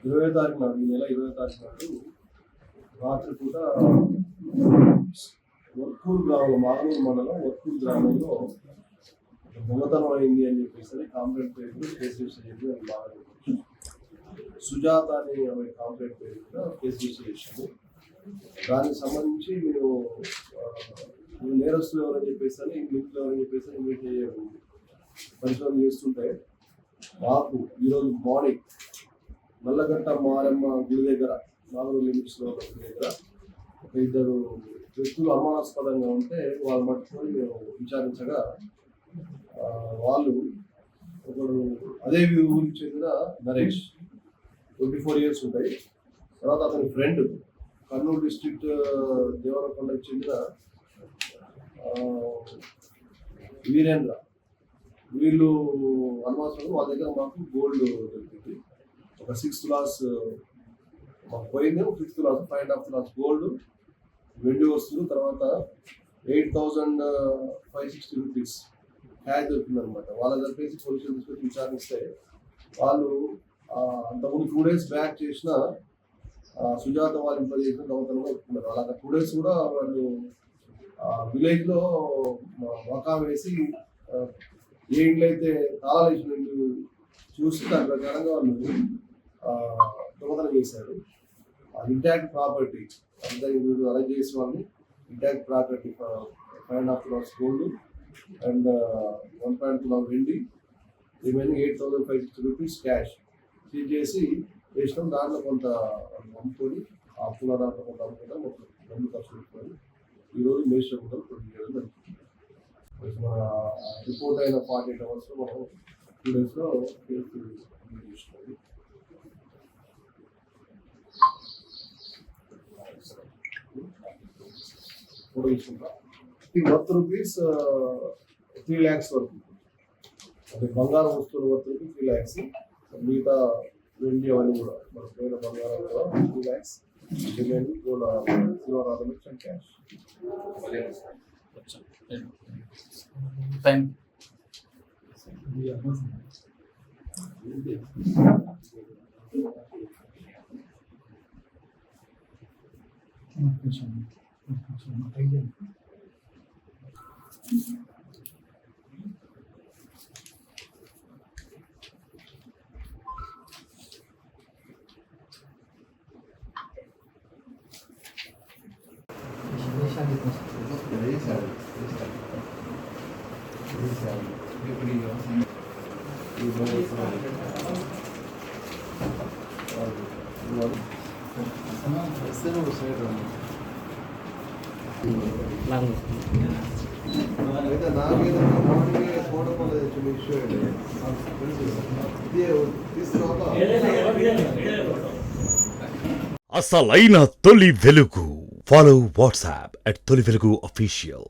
20వ తారీఖు నాడు, ఈ నెల 20వ తారీఖు నాడు రాత్రిపూట వర్కూరు గ్రామంలో, మాగనూరు మండలం వర్కూరు గ్రామంలో దొంగతనం అయింది అని చెప్పేసి కాంప్లైంట్ పేరు కేసు రిజిస్టర్ చేసి అది బాగా సుజాత అని ఆమె కాంప్లైంట్ పేరు కూడా కేసు రిజిస్టర్ చేసింది. దానికి సంబంధించి మీరు నేరస్తులు ఎవరని చెప్పేసి ఇంట్లో ఎవరని చెప్పేసి ఇమీడియట్ పరిశోధన చేస్తుంటే మాకు ఈరోజు మార్నింగ్ నల్లగట్ట మారమ్మ గుడి దగ్గర, మాగనూరు లిమిట్స్లో గుడి దగ్గర ఒక ఇద్దరు వ్యక్తులు అనుమానాస్పదంగా ఉంటే వాళ్ళు పట్టుకొని మేము విచారించగా వాళ్ళు ఒకడు అదే ఊరికి చెందిన నరేష్ 24 years ఉంటాయి. తర్వాత అతని ఫ్రెండ్ కర్నూలు డిస్ట్రిక్ట్ దేవరకొండకి చెందిన వీరేంద్ర, వీళ్ళు అనుమానం వాళ్ళ దగ్గర మాకు గోల్డ్ దొరికింది. ఒక 6 tulas మాకు పోయింది, 6 tulas 5.5 tulas గోల్డ్, వెండి వస్తువులు, తర్వాత 8,560 rupees క్యాష్ దొరికింది అనమాట. వాళ్ళ దగ్గర పోలీసులు తీసుకొచ్చి విచారిస్తే వాళ్ళు అంతకుముందు 2 days బ్యాక్ చేసిన సుజాత వాళ్ళ ఇంట్లో చేసిన దొంగతనంగా ఒప్పుకున్నారు. అలాగే 2 days కూడా వాళ్ళు విలేజ్లో మకా వేసి ఏ ఇంట్లో అయితే తాళాలు వేసిన ఇల్లు చూసి దాని ప్రకారంగా వాళ్ళు దొంగతనం చేశారు. ఇంటాక్ట్ ప్రాపర్టీ అంటే వీళ్ళు అరేంజ్ చేసిన వాళ్ళని intact property 5.5 tulas gold and 1.2 tulas వెండి, రిమైనింగ్ 8,560 rupees క్యాష్ సీజ్ చేసి వేసినాం. దాంట్లో కొంత అమ్ముకొని ఆపుకున్న దాంట్లో కొంత అమ్ముకుంటాం, మొత్తం డబ్బులు ఖర్చు పెట్టుకొని ఈరోజు మేషన్ కూడా ప్రొడ్యూస్ చేయడం జరుగుతుంది. మన రిపోర్ట్ అయిన 48 hours మనం 2 days కేసు కంప్లీట్ చేసుకోవాలి. ఫోటో తీసుకుంటా. ఈ వర్త్ రూపీస్ 3 lakhs వరకు, అంటే బంగారం వస్తువుల వర్త్ రూపీస్ 3 lakhs, మిగతా వెండి అవన్నీ కూడా మన పోయిన బంగారం కూడా 2 lakhs, రిమైనింగ్ కూడా సిల్వర్ ఆర్నమెంట్స్ అండ్ క్యాష్. అయితే నాకేదో మార్నింగే ఫోటో తెచ్చిన ఇష్యూ అసలైన తొలి వెలుగు. ఫాలో వాట్సాప్ @తొలి వెలుగు official.